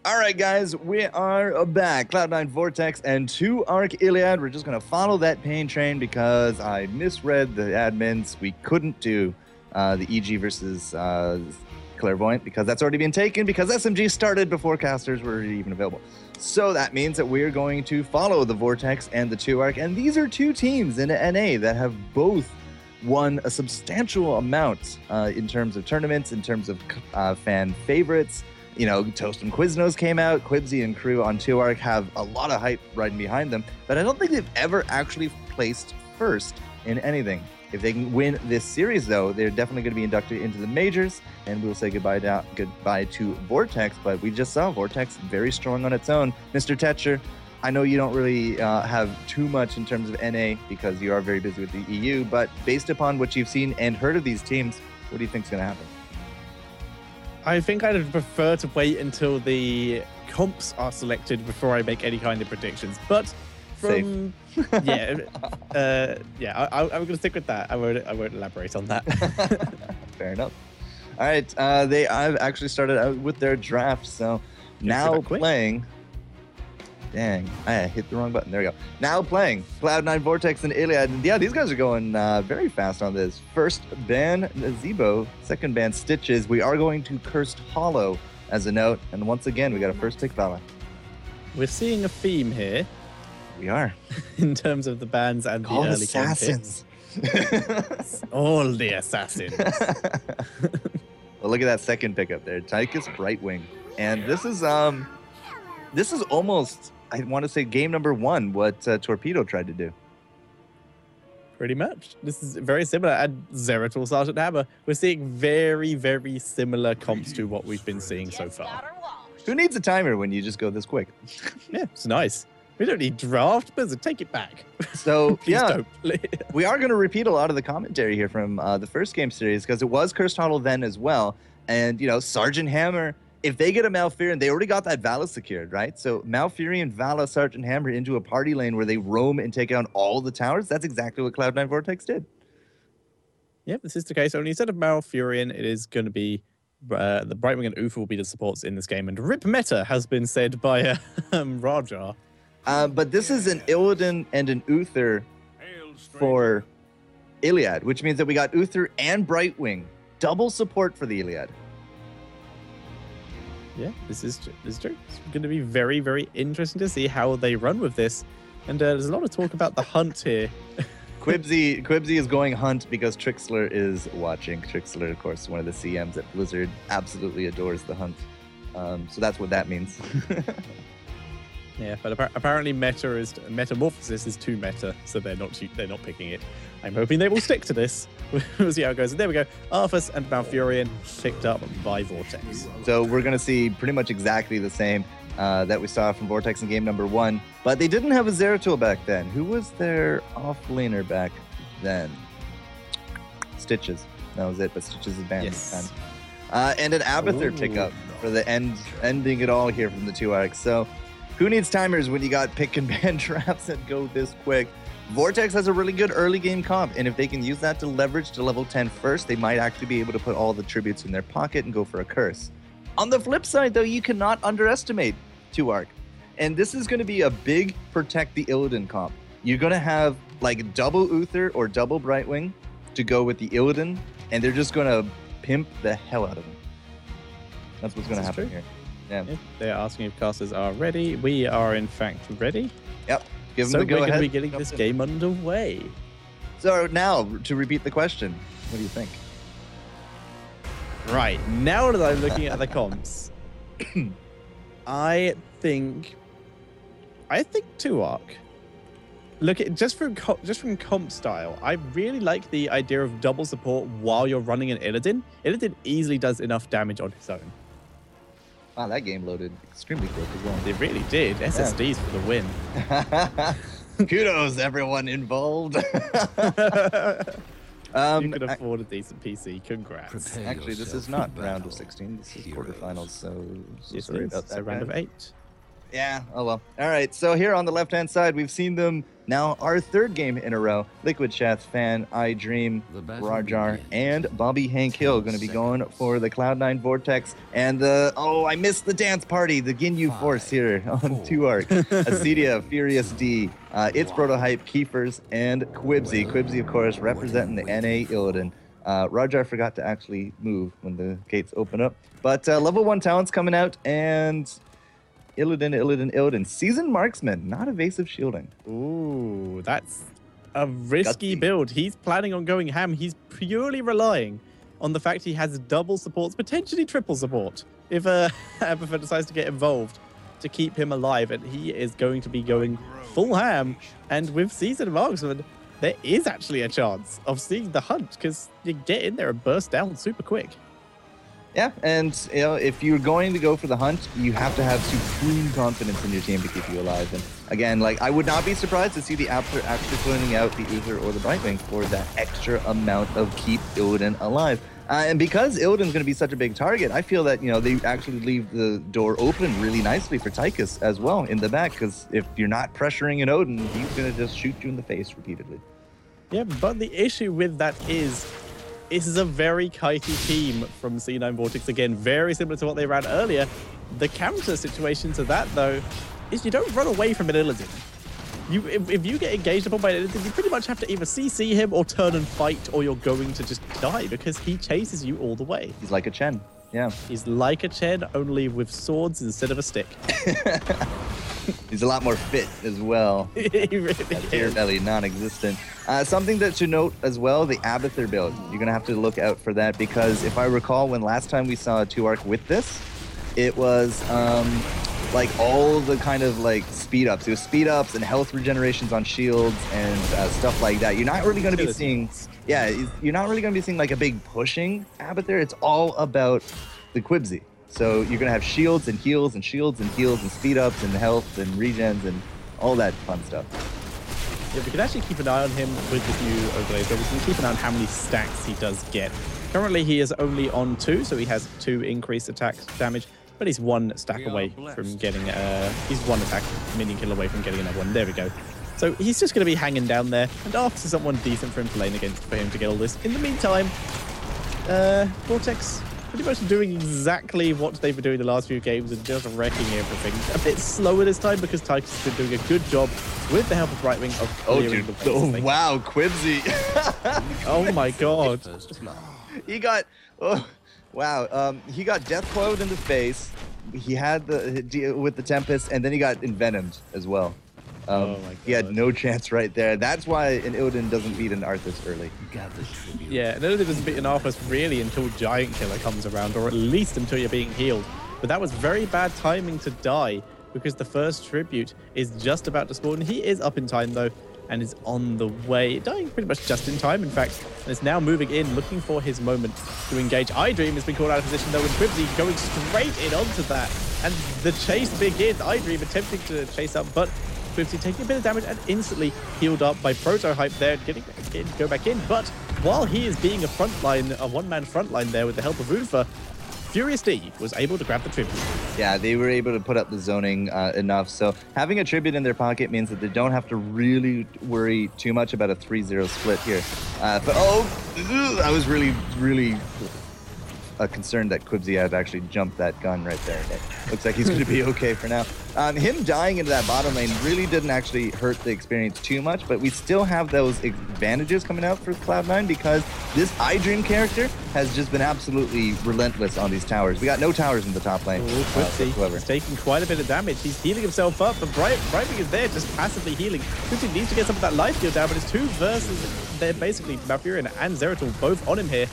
All right, guys, we are back. Cloud9 Vortex and 2ARC Illiad. We're just going to follow that pain train because I misread the admins. We couldn't do the EG versus Clairvoyant because that's already been taken because SMG started before casters were even available. So that means that we're going to follow the Vortex and the 2ARC. And these are two teams in NA that have both won a substantial amount in terms of tournaments, in terms of fan favorites. You know, Toast and Quiznos came out. Quibsy and crew on 2ARC have a lot of hype riding behind them, but I don't think they've ever actually placed first in anything. If they can win this series, though, they're definitely going to be inducted into the majors, and we'll say goodbye to Vortex, but we just saw Vortex very strong on its own. Mr. Tetcher, I know you don't really have too much in terms of NA because you are very busy with the EU, but based upon what you've seen and heard of these teams, what do you think is going to happen? I think I'd prefer to wait until the comps are selected before I make any kind of predictions. But from I'm going to stick with that. I won't elaborate on that. Fair enough. All right, I've actually started out with their draft, so now playing. Dang, I hit the wrong button. There we go. Now playing Cloud9 Vortex and Illiad. And yeah, these guys are going very fast on this. First ban Zebo, second ban Stitches. We are going to Cursed Hollow as a note. And once again, we got a first pick Vala. We're seeing a theme here. We are. In terms of the bans and the early assassins. All the assassins. Well, look at that second pickup there. Tychus Brightwing. And this is almost, I want to say, game number one, what Torpedo tried to do. Pretty much. This is very similar. And Zeratul Sergeant Hammer. We're seeing very, very similar comps to what we've been seeing so far. Who needs a timer when you just go this quick? Yeah, it's nice. We don't need draft, but take it back. So, Please don't. We are going to repeat a lot of the commentary here from the first game series because it was Cursed Hollow then as well. And, you know, Sergeant Hammer, if they get a Malfurion, they already got that Vala secured, right? So Malfurion, Vala, Sergeant Hammer into a party lane where they roam and take out all the towers. That's exactly what Cloud9 Vortex did. Yep, this is the case. Only instead of Malfurion, it is going to be the Brightwing and Uther will be the supports in this game. And Rip Meta has been said by Raja. But this is an Illidan and an Uther for Illiad, which means that we got Uther and Brightwing. Double support for the Illiad. Yeah, this is true. It's going to be very, very interesting to see how they run with this. And there's a lot of talk about the hunt here. Quibsy is going hunt because Trixler is watching. Trixler, of course, one of the CMs at Blizzard, absolutely adores the hunt. So that's what that means. Yeah, but apparently Metamorphosis is too meta, so they're not picking it. I'm hoping they will stick to this. We'll see how it goes. And there we go. Arthas and Malfurion picked up by Vortex. So we're going to see pretty much exactly the same that we saw from Vortex in game number one. But they didn't have a Zeratul back then. Who was their off-laner back then? Stitches. That was it, but Stitches is banned this time. And an Abathur pickup for the ending it all here from the 2ARC. So who needs timers when you got pick and ban traps that go this quick? Vortex has a really good early game comp, and if they can use that to leverage to level 10 first, they might actually be able to put all the tributes in their pocket and go for a curse. On the flip side, though, you cannot underestimate 2ARC. And this is going to be a big protect the Illidan comp. You're going to have like double Uther or double Brightwing to go with the Illidan, and they're just going to pimp the hell out of them. That's what's going to happen here. Yeah. They're asking if casters are ready. We are, in fact, ready. Yep. Give them so the go we're ahead. going to be getting this game underway. So now, to repeat the question, what do you think? Right. Now that I'm looking at the comps, I think 2ARC. Look at just from comp style, I really like the idea of double support while you're running an Illidan. Illidan easily does enough damage on his own. Wow, that game loaded extremely quick as well. It really did. SSDs for the win. Kudos, everyone involved. You could afford a decent PC. Congrats. Actually, this is not round of 16. This is quarterfinals, so sorry about that. So round of 8. Yeah, oh well. All right, so here on the left-hand side, we've seen them now our third game in a row. Liquid Chef, Fan, iDream, Rajar, and Bobby Hank Hill going to be going for the Cloud9 Vortex. And I missed the dance party, the Ginyu Force here on 2ARC. Acedia, Furious D, It's Prototype, Keefers, and Quibsy. Quibsy, of course, representing the NA Illidan. Rajar forgot to actually move when the gates open up. But level 1 talents coming out, and Illidan. Seasoned Marksman, not evasive shielding. Ooh, that's a risky build. He's planning on going ham. He's purely relying on the fact he has double supports, potentially triple support, if Abathur decides to get involved to keep him alive. And he is going to be going full ham. And with Seasoned Marksman, there is actually a chance of seeing the hunt, because you get in there and burst down super quick. Yeah, and if you're going to go for the hunt, you have to have supreme confidence in your team to keep you alive. And again, I would not be surprised to see the Abathur actually putting out the Uther or the Brightwing for that extra amount of keep Illidan alive. And because Illidan's going to be such a big target, I feel that they actually leave the door open really nicely for Tychus as well in the back. Because if you're not pressuring an Odin, he's going to just shoot you in the face repeatedly. Yeah, but the issue with that is, this is a very kitey team from C9 Vortex. Again, very similar to what they ran earlier. The counter situation to that, though, is you don't run away from an Illidan. If you get engaged upon by an Illidan, you pretty much have to either CC him or turn and fight, or you're going to just die, because he chases you all the way. He's like a Chen. Yeah. He's like a Chen, only with swords instead of a stick. He's a lot more fit as well. He really is. Ear belly, non-existent. Something that to note as well, the Abathur build. You're going to have to look out for that, because if I recall, when last time we saw a 2ARC with this, it was all the kind of speed ups. It was speed ups and health regenerations on shields and stuff like that. You're not really going to be seeing, you're not really going to be seeing a big pushing Abathur. It's all about the Quibsy. So you're going to have shields and heals and shields and heals and speed ups and health and regens and all that fun stuff. Yeah, we can actually keep an eye on him with this new overlay, so we can keep an eye on how many stacks he does get. Currently, he is only on 2, so he has 2 increased attack damage, but he's 1 stack away from getting, he's 1 attack minion kill away from getting another one. There we go. So he's just going to be hanging down there, and after someone decent for him to lane against for him to get all this. In the meantime, Vortex pretty much doing exactly what they've been doing the last few games and just wrecking everything. A bit slower this time, because Tychus has been doing a good job with the help of Brightwing of clearing the way. Oh, wow, Quibsy. Oh my god. He got, he got Death Cloud in the face. He had the deal with the Tempest, and then he got envenomed as well. Oh my god. He had no chance right there. That's why an Illidan doesn't beat an Arthas early. Yeah, an Illidan doesn't beat an Arthas really until Giant Killer comes around, or at least until you're being healed. But that was very bad timing to die, because the first tribute is just about to spawn. He is up in time though, and is on the way, dying pretty much just in time, in fact, and is now moving in, looking for his moment to engage. iDream has been called out of position though, with Quibsy going straight in onto that, and the chase begins. iDream attempting to chase up, but Quibsy taking a bit of damage and instantly healed up by Prototype there, go back in. But while he is being a one-man frontline there with the help of Uther, Furious D was able to grab the tribute. Yeah, they were able to put up the zoning enough. So having a tribute in their pocket means that they don't have to really worry too much about a 3-0 split here. But I was really concerned that Quibsy had actually jumped that gun right there. But looks like he's going to be okay for now. Him dying into that bottom lane really didn't actually hurt the experience too much, but we still have those advantages coming out for Cloud9, because this iDream character has just been absolutely relentless on these towers. We got no towers in the top lane. Quibsy is taking quite a bit of damage. He's healing himself up, but Brightwing is there just passively healing. Quibsy needs to get some of that life steal down, but it's 2 versus they're basically Malfurion and Zeratul both on him here.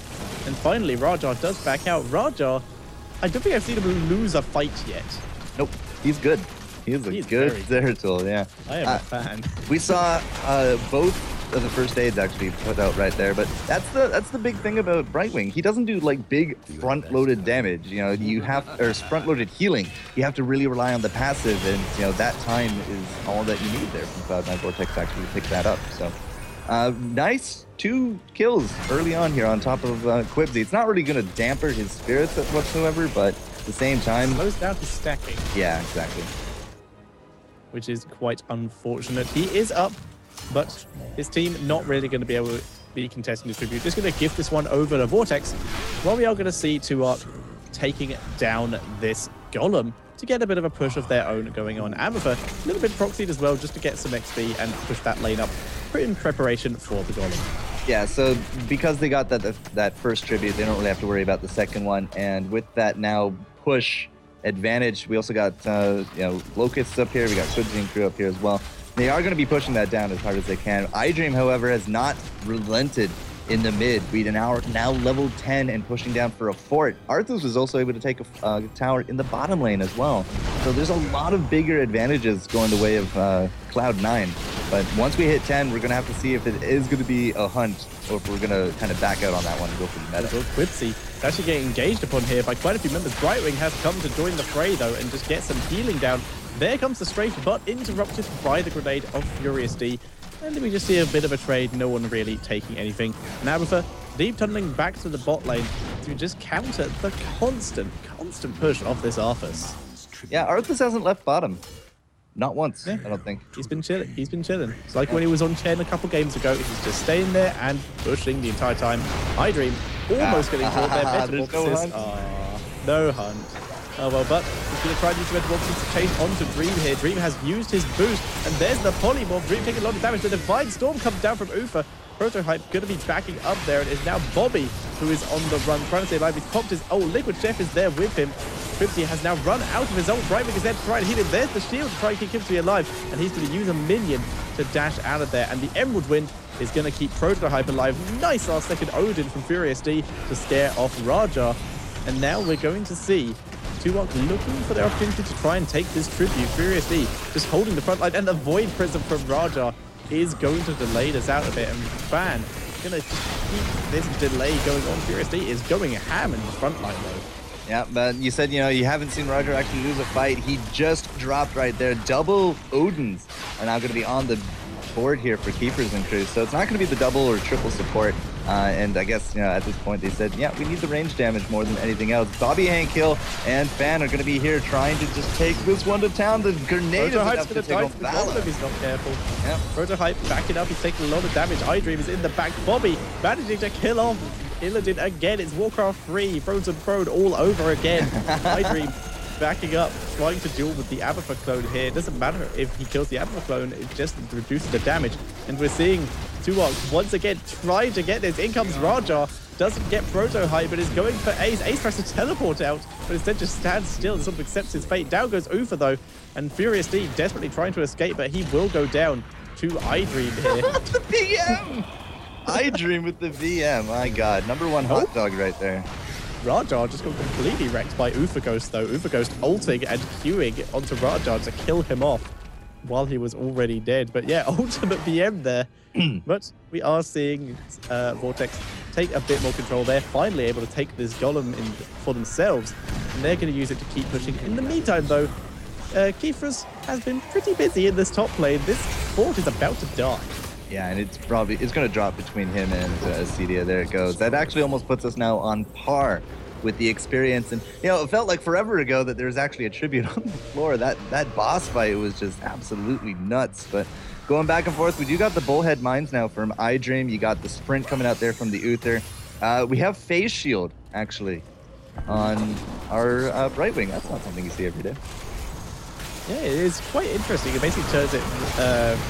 And finally, Rajar does back out. Rajar, I don't think I've seen him lose a fight yet. Nope, he's good. He's good Zeratul, yeah. I am a fan. We saw both of the first aids actually put out right there, but that's the big thing about Brightwing. He doesn't do big front-loaded damage. You have, or front-loaded healing. You have to really rely on the passive, and that time is all that you need there from Cloud9 Vortex to actually pick that up. So. Nice 2 kills early on here on top of Quibsy. It's not really going to damper his spirits whatsoever, but at the same time... Slows down his stacking. Yeah, exactly. which is quite unfortunate. He is up, but his team not really going to be able to be contesting the tribute. Just going to gift this one over to Vortex, while we are going to see 2ARC taking down this golem to get a bit of a push of their own going on. Amethyst, a little bit proxied as well, just to get some XP and push that lane up in preparation for the golem. Yeah, so because they got that first tribute, they don't really have to worry about the second one. And with that now push advantage, we also got Locusts up here. We got Quibsy and crew up here as well. They are going to be pushing that down as hard as they can. iDream, however, has not relented in the mid. We're now level 10 and pushing down for a fort. Arthas was also able to take a tower in the bottom lane as well. So there's a lot of bigger advantages going the way of Cloud9. But once we hit 10, we're going to have to see if it is going to be a hunt or if we're going to kind of back out on that one and go for the meta. Quibsy is actually getting engaged upon here by quite a few members. Brightwing has come to join the fray, though, and just get some healing down. There comes the strafe, but interrupted by the grenade of Furious D. And we just see a bit of a trade, no one really taking anything. And Abatha deep tunneling back to the bot lane to just counter the constant push of this Arthas. Yeah, Arthas hasn't left bottom. Not once, yeah. I don't think. He's been chilling. It's like when he was on Chen a couple games ago. He's just staying there and pushing the entire time. iDream almost getting caught there. Metamorphosis. No hunt. Oh well, but he's going to try and use Metamorphosis to chase onto Dream here. Dream has used his boost, and there's the Polymorph. Dream taking a lot of damage. The Divine Storm comes down from Ufa. Protohype going to be backing up there. It is now Bobby who is on the run, trying to stay alive. He's popped his... Oh, Liquid Chef is there with him. Quibsy has now run out of his ult. Brightwing is there to try and hit him. There's the shield to try and keep Quibsy alive. And he's going to use a minion to dash out of there. And the Emerald Wind is going to keep Protohype alive. Nice last second Odin from Furious D to scare off Raja. And now we're going to see 2ARC looking for their opportunity to try and take this tribute. Furious D just holding the front line. And the Void Prism from Raja is going to delay this out a bit. And Fan going to keep this delay going on. Furious D is going ham in the front line though. Yeah, but you said, you haven't seen Roger actually lose a fight. He just dropped right there. Double Odins are now going to be on the board here for keepers and crews. So it's not going to be the double or triple support. And I guess, at this point they said, yeah, we need the range damage more than anything else. Bobby, Hank Hill, and Fan are going to be here trying to just take this one to town. The grenade is enough to take on Valor. He's not careful. Yeah. Protohype backing up. He's taking a lot of damage. iDream is in the back. Bobby managing to kill off Illiad again. It's Warcraft 3, Frozen Prone all over again. iDream backing up, trying to duel with the Abatha clone here. It doesn't matter if he kills the Abatha clone, it just reduces the damage. And we're seeing 2ARC once again trying to get this. In comes Raja, doesn't get Protohype, but is going for Ace. Ace tries to teleport out, but instead just stands still and sort of accepts his fate. Down goes Ufa though, and Furious D desperately trying to escape, but he will go down to iDream here. The VM! iDream with the VM, my god. Number one hot dog right there. Raja just got completely wrecked by Ufa Ghost though. Ufa Ghost ulting and queuing onto Raja to kill him off while he was already dead. But yeah, ultimate VM there. But we are seeing Vortex take a bit more control. They're finally able to take this golem in for themselves, and they're going to use it to keep pushing. In the meantime though, Kiefer's has been pretty busy in this top lane. This fort is about to die. Yeah, and it's going to drop between him and Cedia. There it goes. That actually almost puts us now on par with the experience. And, it felt like forever ago that there was actually a tribute on the floor. That boss fight was just absolutely nuts. But going back and forth, we do got the Bullhead Mines now from iDream. You got the Sprint coming out there from the Uther. We have Phase Shield, actually, on our Brightwing. That's not something you see every day. Yeah, it is quite interesting. It basically turns it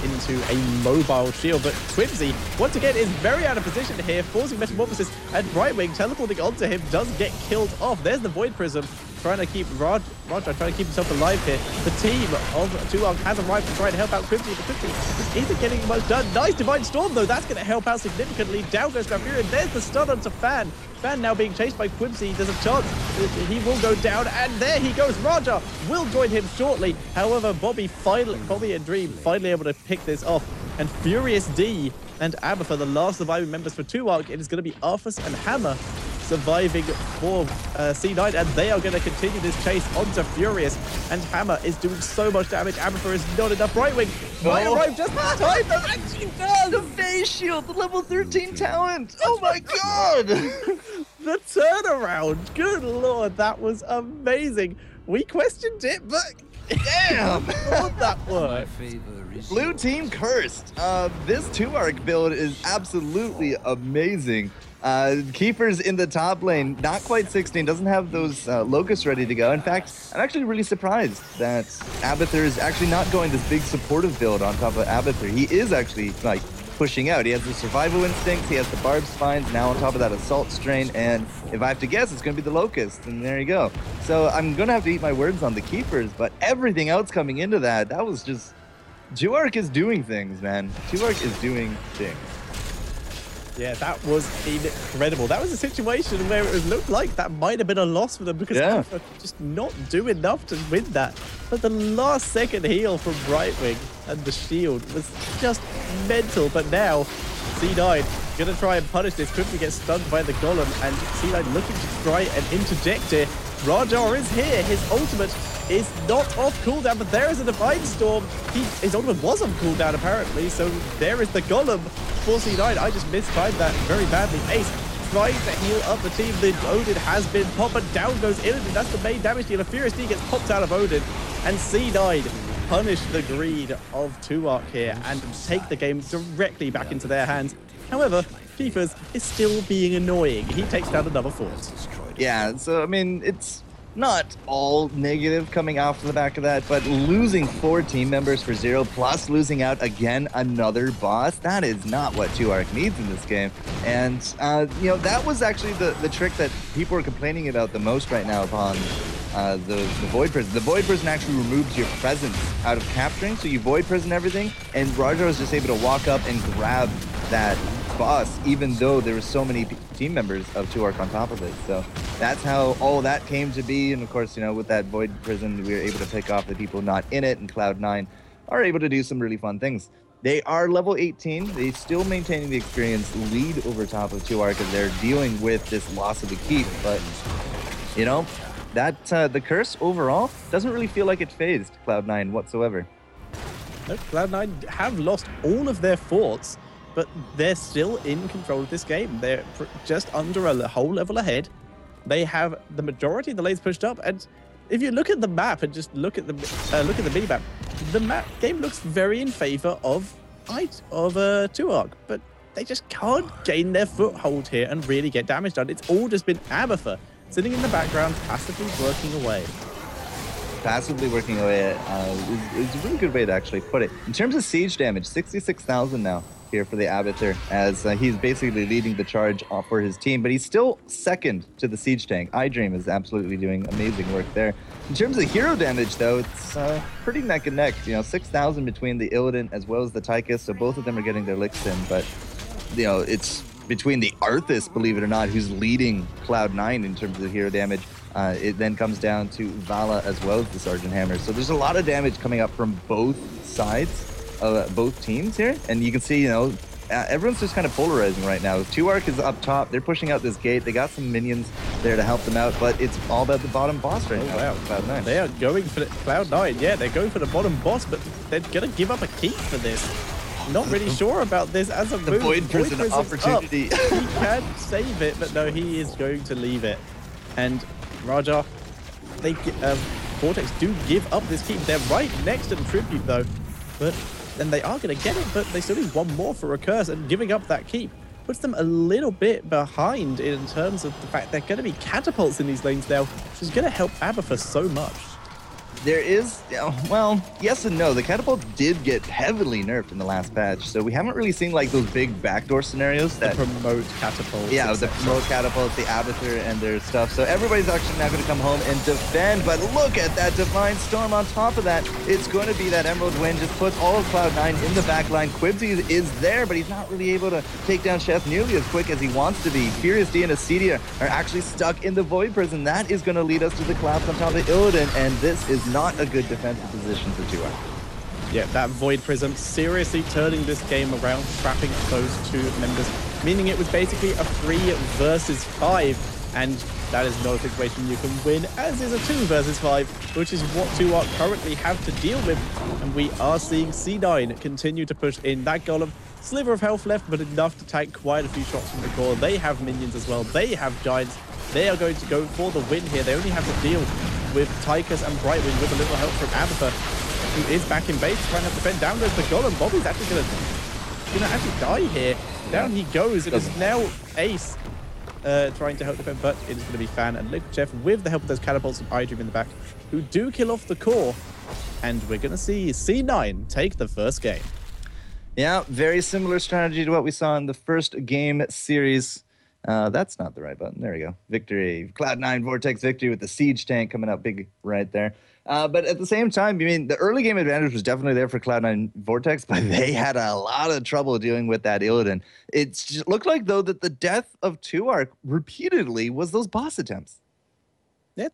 into a mobile shield. But Quibsy, once again, is very out of position here, forcing Metamorphosis, and Brightwing teleporting onto him does get killed off. There's the Void Prism, trying to keep Raja trying to keep himself alive here. The team of 2ARC has arrived to try and help out Quibsy, but Quibsy isn't getting much done. Nice Divine Storm, though. That's going to help out significantly. Down goes Valkyria, and there's the stun onto Fan. Fan now being chased by Quibsy. There's a chance he will go down, and there he goes. Raja will join him shortly. However, Bobby and Dream finally able to pick this off. And Furious D and Abatha, the last surviving members for 2ARC, it is going to be Arthas and Hammer surviving for C9, and they are going to continue this chase onto Furious. And Hammer is doing so much damage. Abatha is not enough. Brightwing might arrive just in time. That actually does. The Phase Shield, the level 13 talent. Oh my god. The turnaround. Good lord, that was amazing. We questioned it, but Damn! Thought that worked. Blue team cursed. This 2ARC build is absolutely amazing. Keeper's in the top lane, not quite 16, doesn't have those locusts ready to go. In fact, I'm actually really surprised that Abathur is actually not going this big supportive build on top of Abathur. He is actually like pushing out. He has the survival instincts, he has the barb spines, now on top of that assault strain, and if I have to guess, it's going to be the locust, and there you go. So I'm going to have to eat my words on the keepers, but everything else coming into that was just... 2ARC is doing things, man. 2ARC is doing things. Yeah, that was incredible. That was a situation where it looked like that might have been a loss for them because Alpha just not do enough to win that. But the last second heal from Brightwing and the shield was just mental. But now, C9 gonna try and punish this, quickly gets stunned by the golem, and C9 looking to try and interject here. Rajar is here. His ultimate is not off cooldown, but there is a Divine Storm. His ultimate was on cooldown apparently, so there is the golem for C9. I just mistimed that very badly. Ace trying to heal up the team. The Odin has been popped, but down goes Illidan. That's the main damage dealer. Furious D gets popped out of Odin, and C9 punish the greed of 2ARC here and take the game directly back into their hands. However, Keepers is still being annoying. He takes down another fort. Yeah, so I mean, it's not all negative coming off the back of that, but losing 4 team members for 0 plus losing out again another boss, that is not what 2ARC needs in this game. And you know, that was actually the trick that people are complaining about the most right now upon the Void Prison. The Void Prison actually removes your presence out of capturing, so you Void Prison everything, and Rajar was just able to walk up and grab that boss, even though there were so many team members of 2ARC on top of it. So that's how all that came to be. And of course, you know, with that Void Prison, we were able to pick off the people not in it, and Cloud9 are able to do some really fun things. They are level 18. They still maintaining the experience lead over top of 2ARC as they're dealing with this loss of the keep. But, you know, that the curse overall doesn't really feel like it phased Cloud9 whatsoever. No, Cloud9 have lost all of their forts, but they're still in control of this game. They're just under a whole level ahead. They have the majority of the lanes pushed up, and if you look at the map and just look at the mini-map, the game looks very in favor of 2ARC, but they just can't gain their foothold here and really get damage done. It's all just been Abathur sitting in the background, passively working away. Passively working away is a really good way to actually put it. In terms of siege damage, 66,000 now here for the Abathur, as he's basically leading the charge for his team, but he's still second to the siege tank. iDream is absolutely doing amazing work there. In terms of hero damage, though, it's pretty neck and neck. You know, 6,000 between the Illidan as well as the Tychus, so both of them are getting their licks in, but, you know, it's between the Arthas, believe it or not, who's leading Cloud9 in terms of hero damage. It then comes down to Vala as well as the Sergeant Hammer. So there's a lot of damage coming up from both sides of both teams here. And you can see, you know, everyone's just kind of polarizing right now. 2ARC is up top. They're pushing out this gate. They got some minions there to help them out, but it's all about the bottom boss right now. Wow. Cloud9. They are going for the Cloud9. Yeah, they're going for the bottom boss, but they're going to give up a keep for this. Not really sure about this as a move. The Void Prison opportunity. He can save it, but no, he is going to leave it. And Rajar, Vortex do give up this keep. They're right next to the tribute though, but then they are going to get it, but they still need one more for a curse, and giving up that keep puts them a little bit behind in terms of the fact they're going to be catapults in these lanes now, which is going to help Abathur so much. There is, well, yes and no. The catapult did get heavily nerfed in the last patch, so we haven't really seen like those big backdoor scenarios that promote catapults. Yeah, the promote catapults, the Abathur and their stuff. So everybody's actually now going to come home and defend. But look at that Divine Storm on top of that. It's going to be that Emerald Wind, just puts all of Cloud9 in the back line. Quibsy is there, but he's not really able to take down Chef nearly as quick as he wants to be. Furious D and Acedia are actually stuck in the Void Prison. That is going to lead us to the Clouds on top of Illidan, and this is not a good defensive position for 2ARC. Yeah, that Void Prism seriously turning this game around, trapping those two members, meaning it was basically a 3 versus 5, and that is not a situation you can win, as is a 2 versus 5, which is what 2ARC currently have to deal with. And we are seeing C9 continue to push in. That golem, sliver of health left, but enough to take quite a few shots from the core. They have minions as well. They have giants. They are going to go for the win here. They only have to deal with Tychus and Brightwing with a little help from Abatha, who is back in base trying to defend. Down goes the Golem. Bobby's actually gonna actually die here. Down he goes. It is now Ace trying to help defend, but it is going to be Fan and Liquid Chef with the help of those catapults and iDream in the back, who do kill off the core. And we're going to see C9 take the first game. Yeah, very similar strategy to what we saw in the first game series. That's not the right button. There we go. Victory. Cloud9 Vortex victory with the Siege tank coming up big right there. But at the same time, I mean, the early game advantage was definitely there for Cloud9 Vortex, but they had a lot of trouble dealing with that Illidan. It just looked like, though, that the death of 2ARC repeatedly was those boss attempts. Yeah,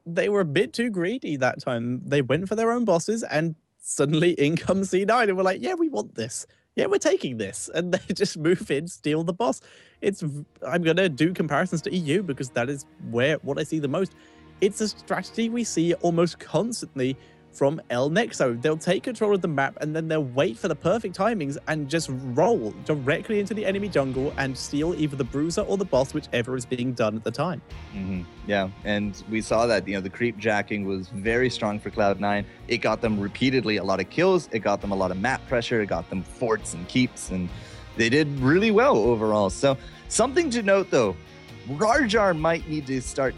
they were a bit too greedy that time. They went for their own bosses, and suddenly in comes C9, and we're like, yeah, we want this. Yeah, we're taking this. And they just move in, steal the boss. I'm going to do comparisons to EU because that is what I see the most. It's a strategy we see almost constantly from El Nexo. They'll take control of the map and then they'll wait for the perfect timings and just roll directly into the enemy jungle and steal either the bruiser or the boss, whichever is being done at the time. Yeah, and we saw that, the creep jacking was very strong for Cloud9. It got them repeatedly a lot of kills. It got them a lot of map pressure. It got them forts and keeps, and they did really well overall. So something to note, though, Rarjar might need to start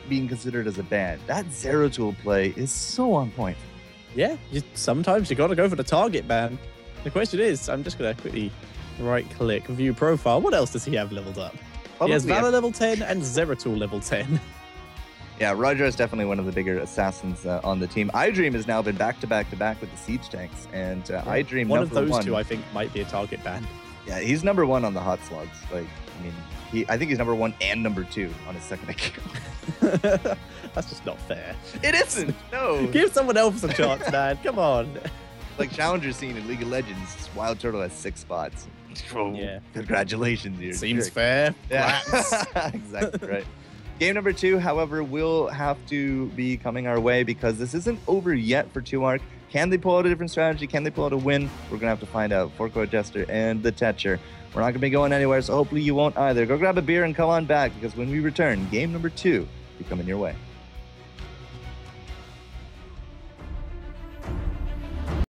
being considered as a ban. That Zeratul play is so on point. Yeah, sometimes you got to go for the target ban. The question is, I'm just going to quickly right-click, view profile. What else does he have leveled up? He has Valor level 10 and Zeratul level 10. Yeah, Rarjar is definitely one of the bigger assassins on the team. iDream has now been back-to-back-to-back with the Siege tanks, and iDream one of those two, I think, might be a target ban. Yeah, he's number one on the hot slugs. Like, I mean, I think he's number one and number two on his second account. That's just not fair. It isn't. No. Give someone else a chance, man. Come on. Like challenger scene in League of Legends, Wild Turtle has 6 spots. Oh, yeah. Congratulations, dude. Seems fair. Yeah. Exactly right. Game number 2, however, will have to be coming our way because this isn't over yet for 2ARC. Can they pull out a different strategy? Can they pull out a win? We're going to have to find out. FourCourtJester and the Tetcher. We're not going to be going anywhere, so hopefully you won't either. Go grab a beer and come on back because when we return, game number 2 will be coming your way.